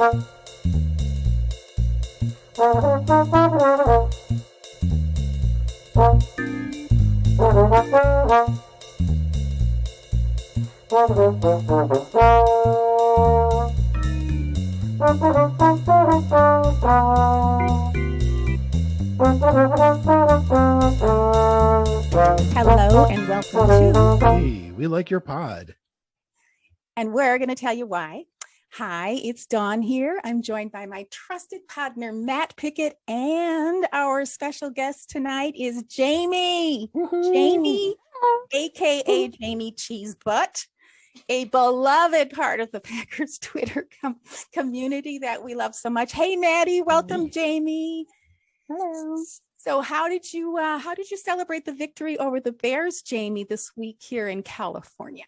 Hello and welcome to Hey, we like your pod. And we're going to tell you why. Hi, it's Dawn here. I'm joined by my trusted partner, Matt Pickett, and our special guest tonight is Jamie. Woo-hoo. Jamie, aka Jamie Cheese Butt, a beloved part of the Packers Twitter community that we love so much. Hey, Maddie, welcome, Jamie. Hello. So how did you celebrate the victory over the Bears, Jamie, this week here in California?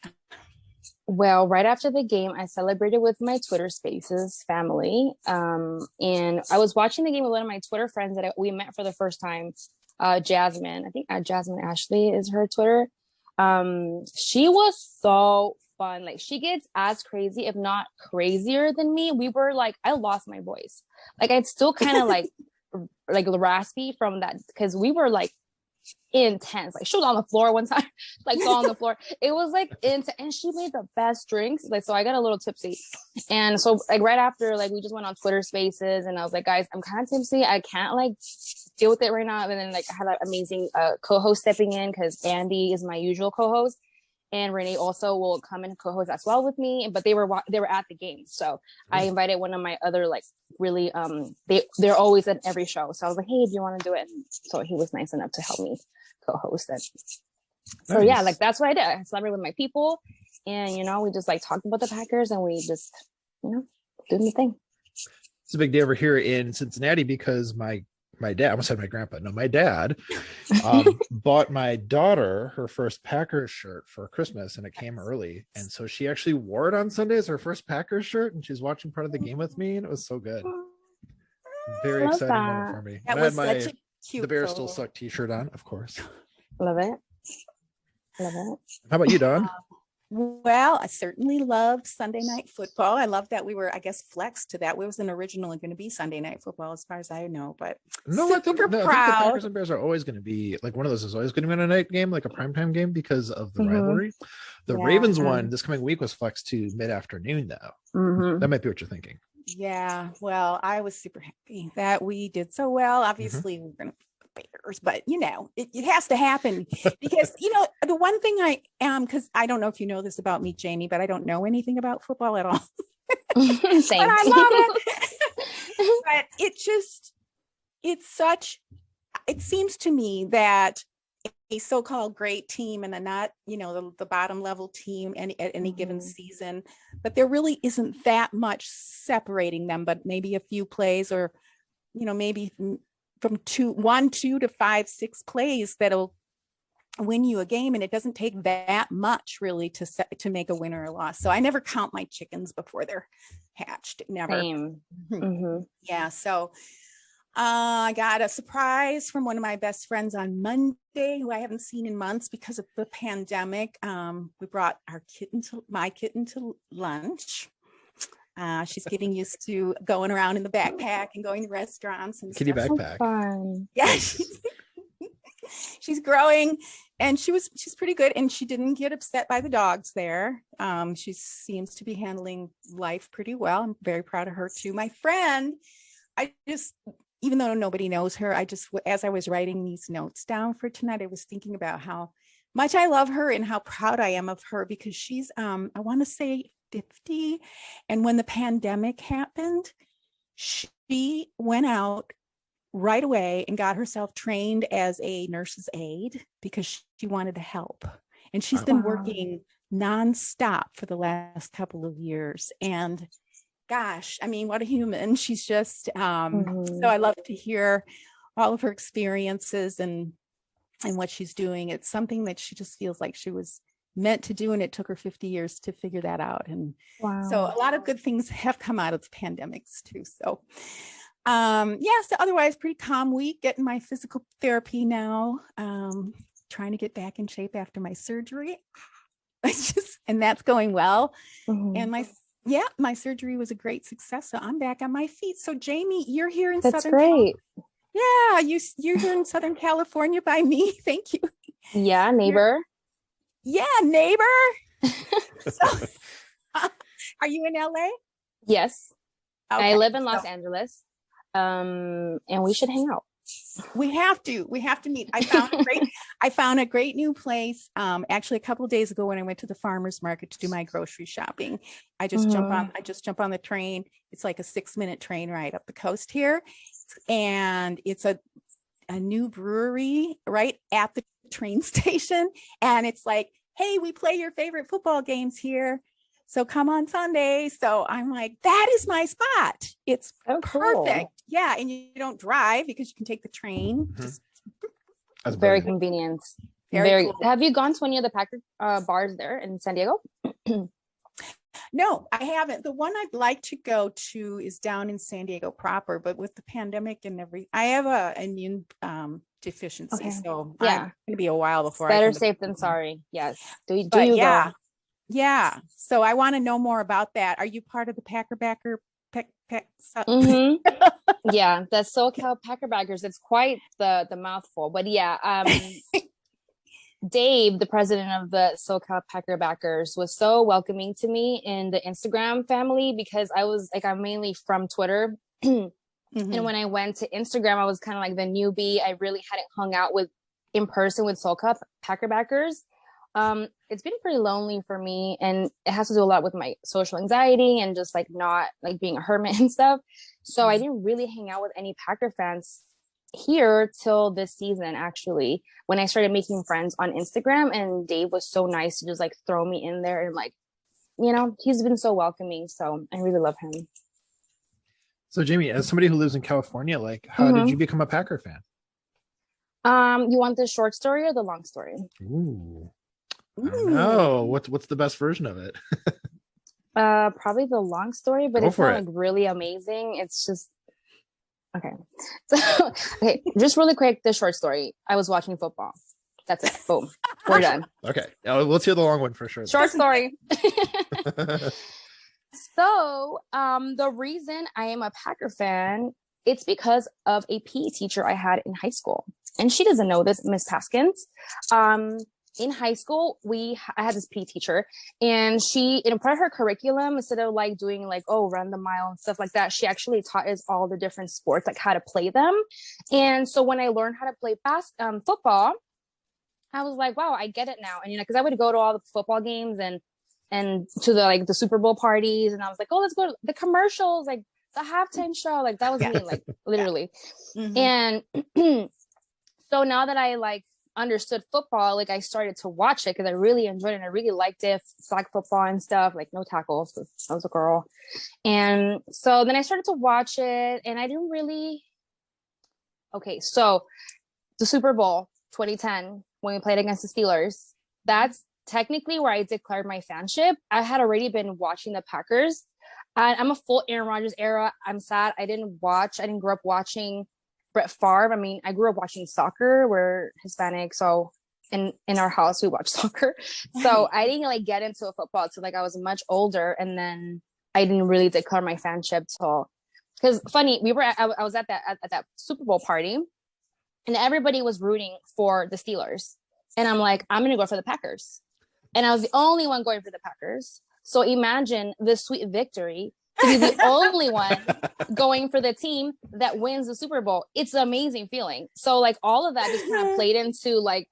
Well, right after the game, I celebrated with my Twitter Spaces family. And I was watching the game with one of my Twitter friends that we met for the first time, Jasmine. I think Jasmine Ashley is her Twitter. She was so fun. Like, she gets as crazy, if not crazier than me. We were like, I lost my voice. Like, I'd still kind of like raspy from that because we were like intense. Like, she was on the floor one time, like fell on the floor. It was like intense, and she made the best drinks. Like, so I got a little tipsy, and so like right after, like, we just went on Twitter Spaces, and I was like, guys, I'm kind of tipsy. I can't like deal with it right now. And then like I had an amazing co-host stepping in because Andy is my usual co-host, and Renee also will come and co-host as well with me. But they were at the game, so I invited one of my other like really they're always at every show. So I was like, hey, do you want to do it? And so he was nice enough to help me co-host it. So yeah, like that's what I did. I celebrated with my people, and we just like talked about the Packers, and we just doing the thing. It's a big day over here in Cincinnati because my dad, I almost said my grandpa. No, my dad bought my daughter her first Packers shirt for Christmas, and it came early. And so she actually wore it on Sunday as her first Packers shirt, and she's watching part of the game with me, and it was so good. Very exciting moment for me. That and was I had such a cute the Bears photo. Still Suck t-shirt on, of course. Love it. Love it. How about you, Dawn? Well, I certainly loved Sunday Night Football. I love that we were, I guess, flexed to that. We wasn't originally going to be Sunday Night Football, as far as I know, but No, I think the Packers and Bears are always going to be like one of those is always going to be on a night game, like a primetime game, because of the rivalry. The Ravens one this coming week was flexed to mid-afternoon, though. That might be what you're thinking. Yeah, well, I was super happy that we did so well. Obviously, we're going to Bears, but it has to happen because the one thing I am, because I don't know if you know this about me, Jamie, but I don't know anything about football at all. Same. But I love it. But it seems to me that a so-called great team and not the bottom level team at any given season, but there really isn't that much separating them, but maybe a few plays, or maybe from 2 to 5, 6 plays that'll win you a game, and it doesn't take that much really to make a win or a loss. So I never count my chickens before they're hatched. Never. Yeah. So I got a surprise from one of my best friends on Monday, who I haven't seen in months because of the pandemic. We brought my kitten to lunch. She's getting used to going around in the backpack and going to restaurants and kitty backpack. Fun. Yeah, she's growing, and she's pretty good, and she didn't get upset by the dogs there. She seems to be handling life pretty well. I'm very proud of her too. My friend, even though nobody knows her, as I was writing these notes down for tonight, I was thinking about how much I love her and how proud I am of her, because she's I want to say 50, and when the pandemic happened, she went out right away and got herself trained as a nurse's aide because she wanted to help, and she's been working nonstop for the last couple of years. And gosh, I mean, what a human. She's just so I love to hear all of her experiences and what she's doing. It's something that she just feels like she was meant to do, and it took her 50 years to figure that out. And so a lot of good things have come out of the pandemics too. So so otherwise pretty calm week, getting my physical therapy now, trying to get back in shape after my surgery. And that's going well. And my Yeah, my surgery was a great success. So I'm back on my feet. So Jamie, you're here in That's Southern great. Yeah, you're here in Southern California by me. Thank you. Yeah, neighbor. Yeah, neighbor. So, are you in LA? Yes. Okay, I live in Los Angeles. And we should hang out. We have to meet. I found a great new place. Actually a couple of days ago when I went to the farmer's market to do my grocery shopping. I just jump on the train. It's like a 6-minute train ride up the coast here. And it's a new brewery right at the train station. And it's like, hey, we play your favorite football games here. So come on Sunday. So I'm like, that is my spot. It's perfect. Cool. Yeah. And you don't drive because you can take the train. Mm-hmm. That's very convenient. Very cool. Have you gone to any of the Packer bars there in San Diego? No, I haven't. The one I'd like to go to is down in San Diego proper, but with the pandemic and I have a immune deficiency. Okay. So yeah, it's going to be a while before better safe than sorry. Yes. Do you yeah. go? Yeah. So I want to know more about that. Are you part of the Packerbacker? Mm-hmm. Yeah, the SoCal Packerbackers. It's quite the mouthful, but yeah. Dave, the president of the SoCal Packerbackers, was so welcoming to me in the Instagram family because I'm mainly from Twitter. Mm-hmm. And when I went to Instagram, I was kind of like the newbie. I really hadn't hung out in person with SoCal Packerbackers. It's been pretty lonely for me, and it has to do a lot with my social anxiety and just like not like being a hermit and stuff. So I didn't really hang out with any Packer fans here till this season, actually, when I started making friends on Instagram, and Dave was so nice to just like throw me in there, and like, he's been so welcoming. So I really love him. So Jamie, as somebody who lives in California, like how did you become a Packer fan? You want the short story or the long story? Ooh. I don't know. What's the best version of it? Probably the long story, but it's not like really amazing. It's just okay. So just really quick, the short story. I was watching football. That's it. Boom. We're done. Okay. Let's hear the long one for sure. Short story. So the reason I am a Packer fan, it's because of a PE teacher I had in high school. And she doesn't know this, Miss Paskins. In high school, I had this PE teacher, and she, in part of her curriculum, instead of like doing like, run the mile and stuff like that, she actually taught us all the different sports, like how to play them. And so when I learned how to play football, I was like, wow, I get it now. And because I would go to all the football games and to the Super Bowl parties, and I was like, let's go to the commercials, like the halftime show, like that was me, like literally. Mm-hmm. And so now that I like understood football, like I started to watch it because I really enjoyed it and I really liked it, flag football and stuff, like no tackles. I was a girl. And so then I started to watch it, and I didn't really so the Super Bowl 2010 when we played against the Steelers, that's technically where I declared my fanship. I had already been watching the Packers, and I'm a full Aaron Rodgers era. I'm sad I didn't grow up watching Brett Favre. I mean, I grew up watching soccer. We're Hispanic, so in our house we watch soccer. So I didn't like get into football till like I was much older, and then I didn't really declare my fanship till because funny, I was at that Super Bowl party, and everybody was rooting for the Steelers, and I'm like, I'm gonna go for the Packers, and I was the only one going for the Packers. So imagine the sweet victory to be the only one going for the team that wins the Super Bowl. It's an amazing feeling. So like all of that just kind of played into like,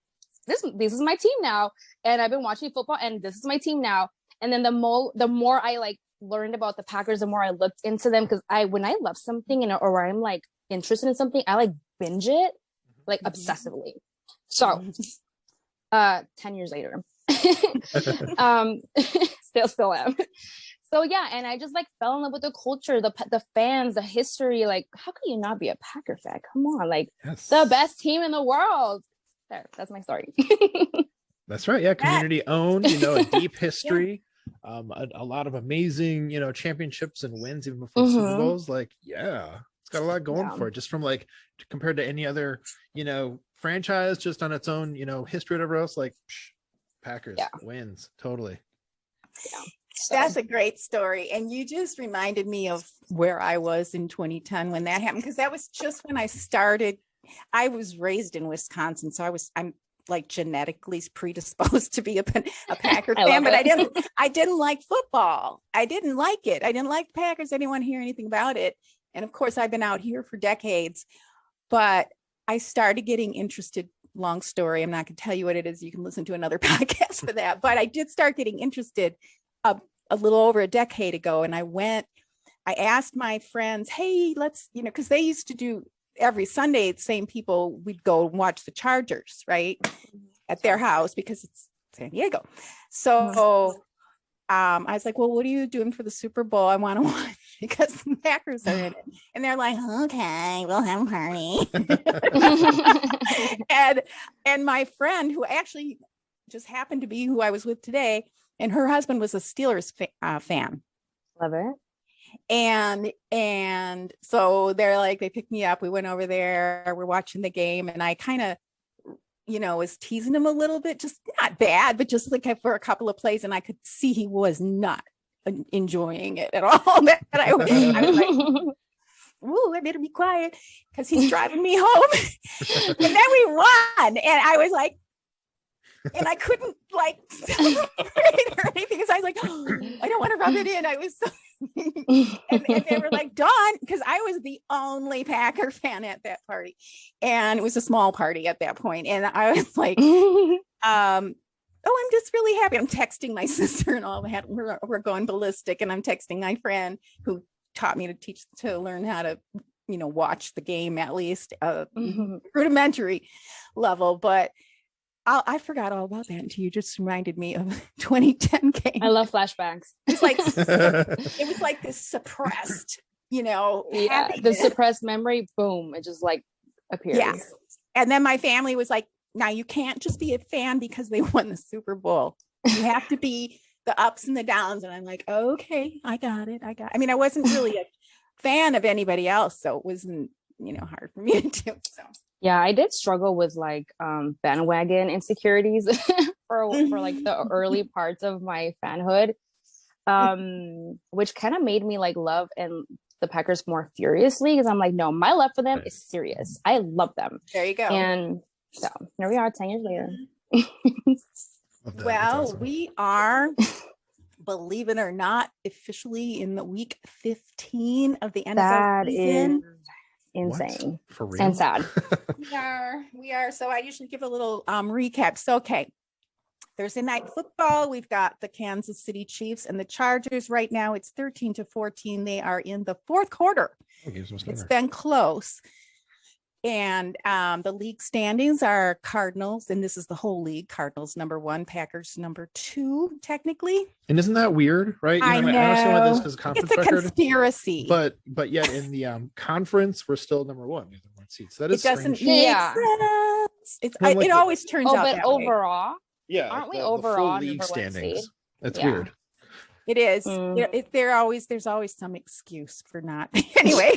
this is my team now. And I've been watching football and this is my team now. And then the more I like learned about the Packers, the more I looked into them. Cause when I love something or I'm like interested in something, I like binge it like obsessively. So 10 years later, still am. So yeah, and I just like fell in love with the culture, the fans, the history. Like, how could you not be a Packer fan? Come on, like the best team in the world. There, that's my story. That's right. Yeah, community owned. A deep history, a lot of amazing, championships and wins even before Super Bowls. Like, yeah, it's got a lot going for it. Just from like compared to any other, franchise, just on its own, history and everything else. Like, Packers wins totally. Yeah. So. That's a great story. And you just reminded me of where I was in 2010 when that happened, because that was just when I started. I was raised in Wisconsin, so I'm like genetically predisposed to be a Packer fan, but I didn't like football. I didn't like it. I didn't like the Packers. I didn't want to hear anything about it. And of course, I've been out here for decades, but I started getting interested. Long story. I'm not going to tell you what it is. You can listen to another podcast for that, but I did start getting interested a little over a decade ago. And I asked my friends, hey, let's, because they used to do every Sunday, the same people, we'd go and watch the Chargers, right, at their house because it's San Diego. So I was like, well, what are you doing for the Super Bowl? I want to watch because the Packers are in it. And they're like, okay, we'll have a party. and my friend, who actually just happened to be who I was with today, and her husband was a Steelers fan. Love it. And so they're like, they picked me up. We went over there. We're watching the game. And I kind of, was teasing him a little bit, just not bad, but just like for a couple of plays. And I could see he was not enjoying it at all. That I was like, ooh, I better be quiet because he's driving me home. And then we won. And I was like, and I couldn't like celebrate or anything because I was like, oh, I don't want to rub it in. I was so and they were like, Dawn, because I was the only Packer fan at that party. And it was a small party at that point. And I was like, oh, I'm just really happy. I'm texting my sister and all that. We're going ballistic. And I'm texting my friend who taught me to learn how to, watch the game at least rudimentary level. But I forgot all about that until you just reminded me of 2010 game. I love flashbacks. It's like it was like this suppressed, the suppressed memory. Boom! It just like appears. Yeah. And then my family was like, "Now you can't just be a fan because they won the Super Bowl. You have to be the ups and the downs." And I'm like, "Okay, I got it. I mean, I wasn't really a fan of anybody else, so it wasn't hard for me to do so." Yeah, I did struggle with like bandwagon insecurities for like the early parts of my fanhood, which kind of made me like love and the Packers more furiously because I'm like, no, my love for them is serious. I love them. There you go. And so here we are 10 years later. Well, awesome. We are, believe it or not, officially in the week 15 of the NFL season. Insane. What? For real? And sad. we are. So I usually give a little recap. So, okay. Thursday night football. We've got the Kansas City Chiefs and the Chargers. Right now it's 13-14. They are in the fourth quarter. It's been close. And the league standings are Cardinals, and this is the whole league. Cardinals number 1, Packers number 2, technically. And isn't that weird, right? I know. I understand why this is a conference it's a record, conspiracy. But yet in the conference, we're still number 1. We have the 1 seed. So that is doesn't strange. make sense. It always turns out but that overall, way. aren't we overall the league standings? seed? That's weird. It is. There's always some excuse for not. Anyway.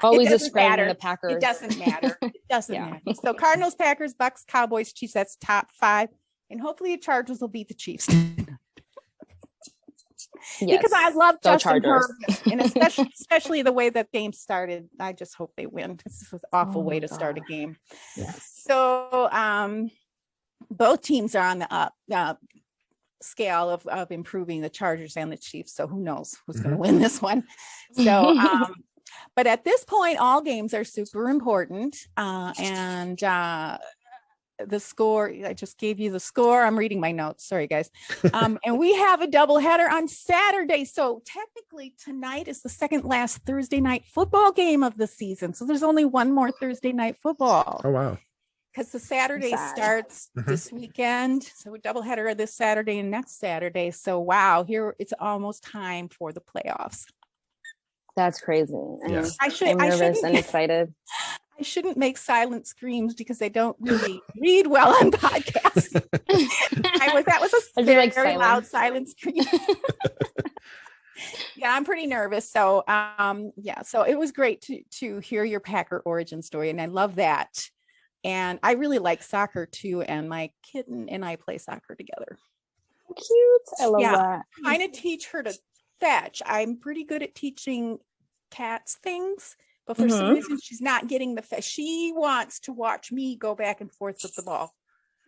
Always describing the Packers. It doesn't matter. It doesn't matter. So Cardinals, Packers, Bucks, Cowboys, Chiefs, that's top 5. And hopefully the Chargers will beat the Chiefs. Because I love Justin Herbert. And especially the way that game started. I just hope they win. This was an awful way to start a game. Yes. So both teams are on the up scale of improving, the Chargers and the Chiefs. So who knows who's going to win this one. So but at this point, all games are super important. And the score, I just gave you the score. I'm reading my notes. Sorry, guys. And we have a doubleheader on Saturday. So technically tonight is the second last Thursday night football game of the season. So there's only one more Thursday night football. Oh, wow. Because the Saturday starts this weekend. So a doubleheader this Saturday and next Saturday. So wow, here it's almost time for the playoffs. That's crazy. Yeah. I'm nervous and excited. I shouldn't make silent screams because they don't really read well on podcasts. That was a very loud silent scream. Yeah, I'm pretty nervous. So so it was great to hear your Packer origin story. And I love that. And I really like soccer too. And my kitten and I play soccer together. Cute. I love that. Kind of teach her to fetch. I'm pretty good at teaching cats things, but for some reason she's not getting the fetch. She wants to watch me go back and forth with the ball.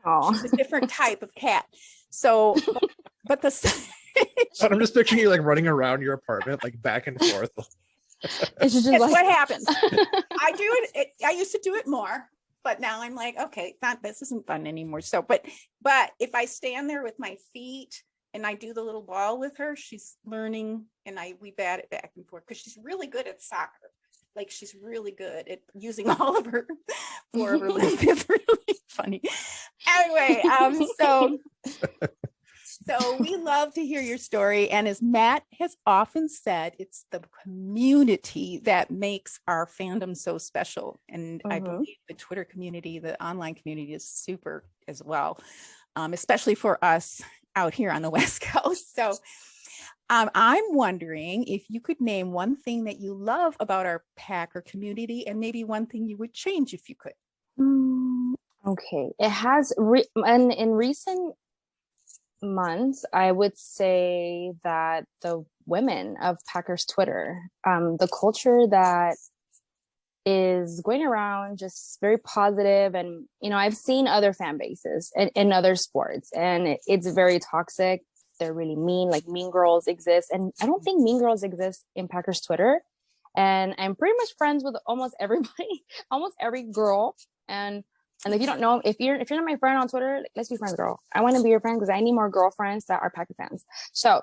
Oh, She's a different type of cat. So, but I'm just picturing you like running around your apartment, like back and forth. it's just that's like what happens. I do it. I used to do it more, but now I'm like, okay, this isn't fun anymore. So, but if I stand there with my feet and I do the little ball with her, she's learning, and we bat it back and forth because she's really good at soccer. Like she's really good at using all of her 4 of her limbs. It's really funny. Anyway, so we love to hear your story. And as Matt has often said, it's the community that makes our fandom so special. And I believe the Twitter community, the online community is super as well, especially for us out here on the West Coast. So I'm wondering if you could name one thing that you love about our Packer community and maybe one thing you would change if you could. Okay. It has, in recent months, I would say that the women of Packers Twitter, the culture that is going around just very positive, and I've seen other fan bases in other sports, and it's very toxic. They're really mean, like mean girls exist, and I don't think mean girls exist in Packers Twitter. And I'm pretty much friends with almost everybody, almost every girl. And if you don't know, if you're not my friend on Twitter, let's be friends, girl. I want to be your friend because I need more girlfriends that are Packer fans. So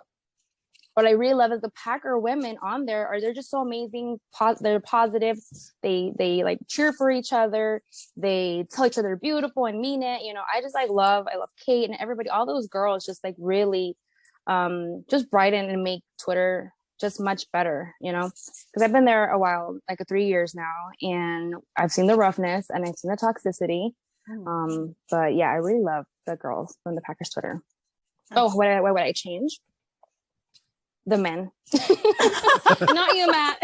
what I really love is the Packer women on there they're just so amazing. They're positive. They like cheer for each other. They tell each other they're beautiful and mean it. I love Kate and everybody, all those girls just like really just brighten and make Twitter just much better, because I've been there a while, like 3 years now, and I've seen the roughness and I've seen the toxicity. But yeah, I really love the girls from the Packers Twitter. What would I change? The men. Not you, Matt.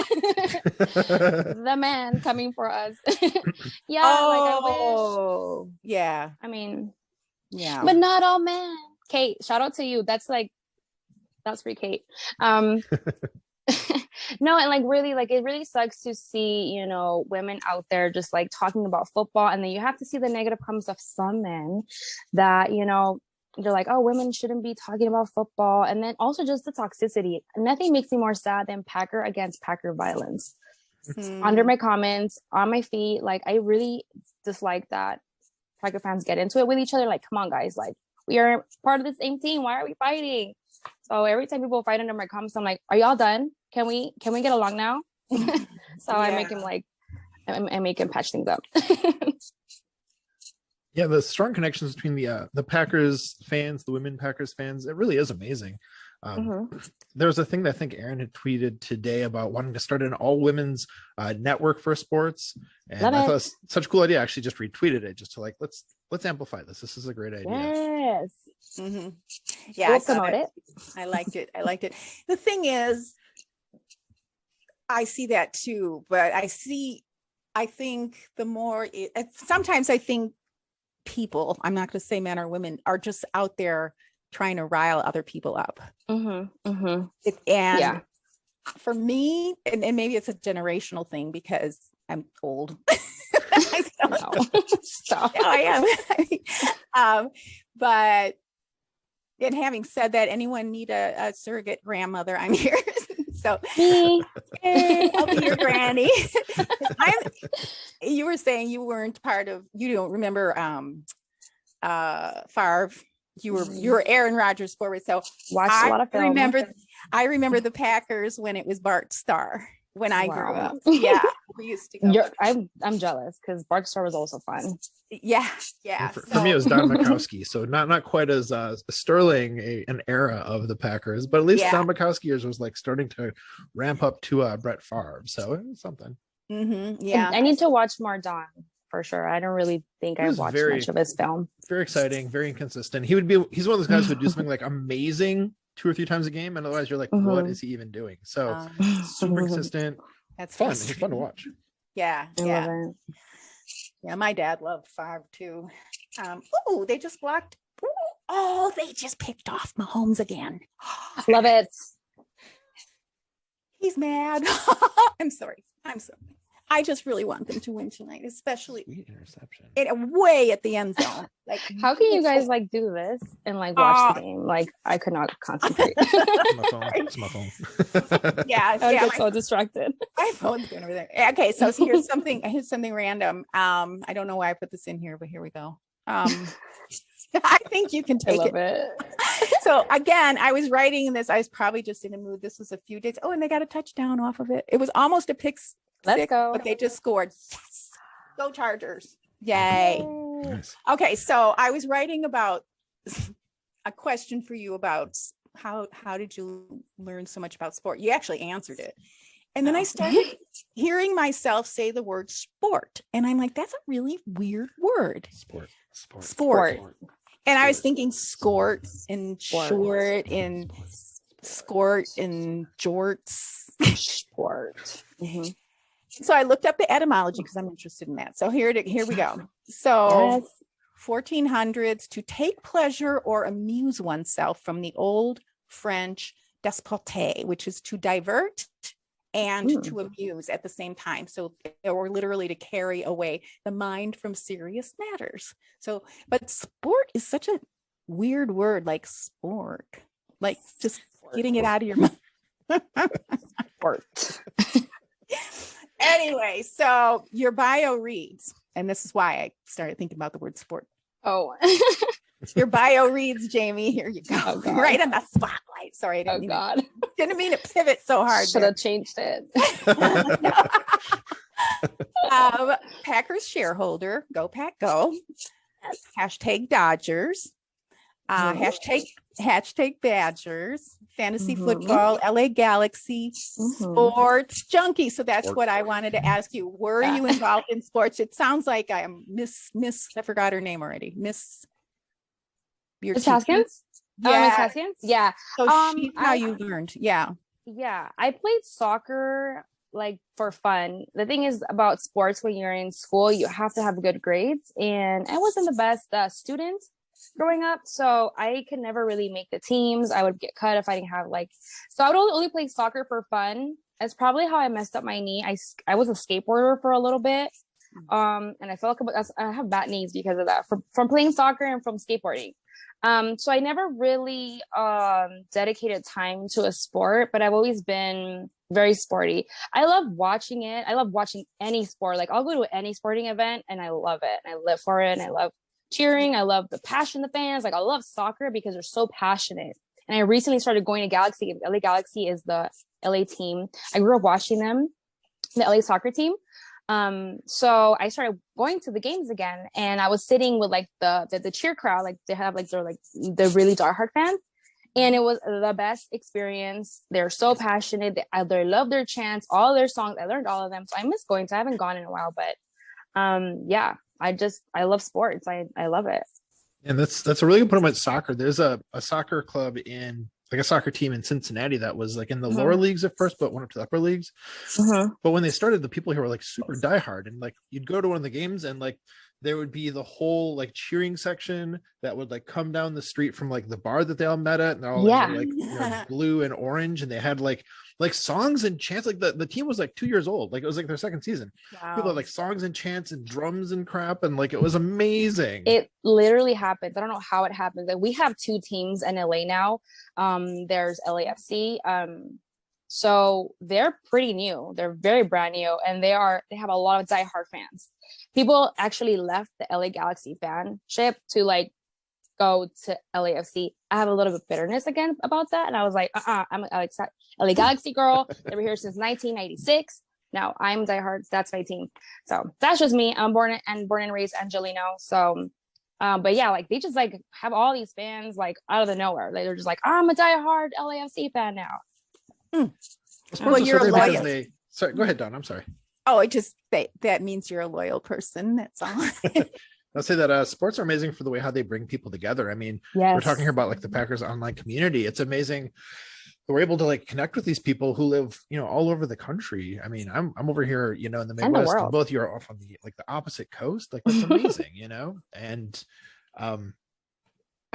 The men coming for us. Yeah. I wish. Yeah. I mean, yeah. But not all men. Kate, shout out to you. That's free, Kate. No, and really, it really sucks to see, women out there just like talking about football, and then you have to see the negative comments of some men that, they're like, oh, women shouldn't be talking about football. And then also just the toxicity. Nothing makes me more sad than Packer against Packer violence. Under my comments, on my feed, I really dislike that Packer fans get into it with each other. Like, come on, guys, we are part of the same team. Why are we fighting? So every time people fight under my comments, I'm like, are y'all done? Can we get along now? So I make him patch things up. Yeah, the strong connections between the Packers fans, the women Packers fans, it really is amazing. There was a thing that I think Aaron had tweeted today about wanting to start an all women's network for sports, and I thought it was such a cool idea. I actually just retweeted it just to let's amplify this. This is a great idea. Yes. Yeah, we'll promote it. I liked it. The thing is, I see that too, but I think the more sometimes I think people, I'm not going to say men or women, are just out there trying to rile other people up. And for me, and maybe it's a generational thing because I'm old. I don't know. Stop. No, I am. But and having said that, anyone need a surrogate grandmother, I'm here. So I'll be your granny. You were saying you weren't you don't remember Favre. You were Aaron Rodgers forward. So watched a lot of film. I remember the Packers when it was Bart Starr when I grew up. Yeah. We used to go. I'm jealous because Bart Starr was also fun. Yeah. For me, it was Don Majkowski. So not quite as sterling an era of the Packers, but at least Don Majkowski years was starting to ramp up to Brett Favre. So it was something. Yeah. I need to watch more Don for sure. I don't really think I watched much of his film. Very exciting, very inconsistent. He's one of those guys who would do something amazing 2 or 3 times a game, and otherwise you're like, what is he even doing? So super consistent. That's fun. It's fun to watch. Yeah. My dad loved Favre too. They just blocked. Oh, they just picked off Mahomes again. Love it. He's mad. I'm sorry. I just really want them to win tonight, especially Sweet interception. way at the end zone. Like, How can you guys like do this and like watch the game? Like I could not concentrate. It's my phone. Yeah, I would get so distracted. My phone's going over there. Okay, so here's something random. I don't know why I put this in here, but here we go. I think you can take it. So again, I was writing this. I was probably just in a mood. This was a few days. Oh, and they got a touchdown off of it. It was almost a pick six, but they just scored. Yes. Go Chargers. Yay. Nice. Okay, so I was writing about a question for you about how did you learn so much about sport? You actually answered it. And then I started hearing myself say the word sport. And I'm like, that's a really weird word. Sport. And I was thinking skort and short and skort and jorts. Sport. Mm-hmm. So I looked up the etymology because I'm interested in that. So here we go. So 1400s, to take pleasure or amuse oneself, from the old French despoter, which is to divert and to amuse at the same time. So, or literally to carry away the mind from serious matters. So, but sport is such a weird word, like sport, like just getting it out of your mouth. Sport. Anyway, so your bio reads, and this is why I started thinking about the word sport. Oh. Your bio reads, Jamie. Here you go. Oh, right on the spotlight. Sorry, I didn't mean to pivot so hard. Should have changed it. Packers shareholder. Go Pack Go. Hashtag Dodgers. Hashtag Badgers. Fantasy football. LA Galaxy. Sports junkie. So that's what I wanted to ask you. Were you involved in sports? It sounds like I'm Miss. I forgot her name already. Miss Haskins? Yeah. Miss Haskins? Yeah. So she's how you learned. Yeah. Yeah. I played soccer like for fun. The thing is about sports, when you're in school, you have to have good grades. And I wasn't the best student growing up. So I could never really make the teams. I would get cut if I didn't have so I would only play soccer for fun. That's probably how I messed up my knee. I was a skateboarder for a little bit. And I felt like I have bad knees because of that, from playing soccer and from skateboarding. So I never really dedicated time to a sport, but I've always been very sporty. I love watching it. I love watching any sport. Like I'll go to any sporting event and I love it. And I live for it. And I love cheering. I love the passion of the fans. Like I love soccer because they're so passionate. And I recently started going to Galaxy. LA Galaxy is the LA team. I grew up watching them, the LA soccer team. So I started going to the games again, and I was sitting with the cheer crowd. Like they have they're really diehard fans, and it was the best experience. They're so passionate. They love their chants, all their songs. I learned all of them, so I miss going. So I haven't gone in a while, but yeah, I love sports. I love it. And that's a really good point about soccer. There's a soccer club a soccer team in Cincinnati that was in the lower leagues at first, but went up to the upper leagues. But when they started, the people here were super diehard, and you'd go to one of the games and there would be the whole cheering section that would come down the street from the bar that they all met at, and they're all blue and orange, and they had songs and chants. The team was 2 years old. It was their second season. Wow. People had songs and chants and drums and crap, and it was amazing. It literally happens. I don't know how it happens. We have two teams in LA now. There's LAFC. So they're pretty new. They're very brand new, and they have a lot of diehard fans. People actually left the LA Galaxy fanship to go to LAFC. I have a little bit of bitterness again about that, and I was like, I'm an LA Galaxy girl. They were here since 1996. Now I'm diehard. That's my team. So that's just me. I'm born and raised Angelino. So, but yeah, they just have all these fans out of the nowhere. They're just I'm a diehard LAFC fan now. Well, you're a loyal. Sorry, go ahead, Dawn. I'm sorry. Oh, that means you're a loyal person. That's all. I'll say that sports are amazing for the way how they bring people together. I mean, We're talking here about the Packers online community. It's amazing that we're able to connect with these people who live, all over the country. I mean, I'm over here, in the Midwest, and both you are off on the opposite coast. That's amazing, and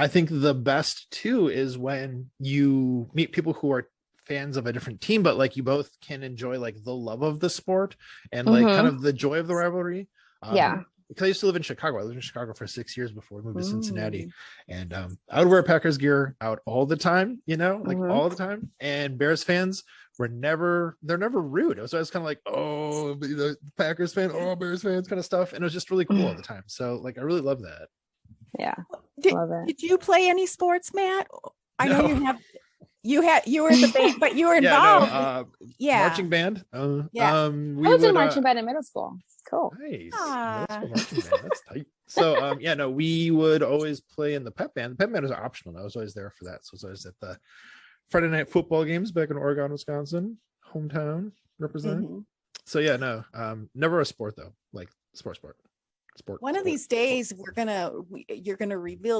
I think the best too is when you meet people who are fans of a different team, but like you both can enjoy like the love of the sport and like kind of the joy of the rivalry. Yeah. Because I used to live in Chicago. I lived in Chicago for 6 years before we moved to Cincinnati. And I would wear Packers gear out all the time, you know, like all the time. And Bears fans they're never rude. It was always kind of like, oh, the Packers fan, oh, Bears fans kind of stuff. And it was just really cool all the time. So like, I really love that. Yeah. Love it. Did you play any sports, Matt? I know you were in the band, but you were involved. Marching band. I was in marching band in middle school. Cool. Nice. Marching band. That's tight. So we would always play in the pep band. The pep band was optional. I was always there for that. So I was always at the Friday night football games back in Oregon, Wisconsin, hometown represent. So never a sport though, like sport. One of these days you're gonna reveal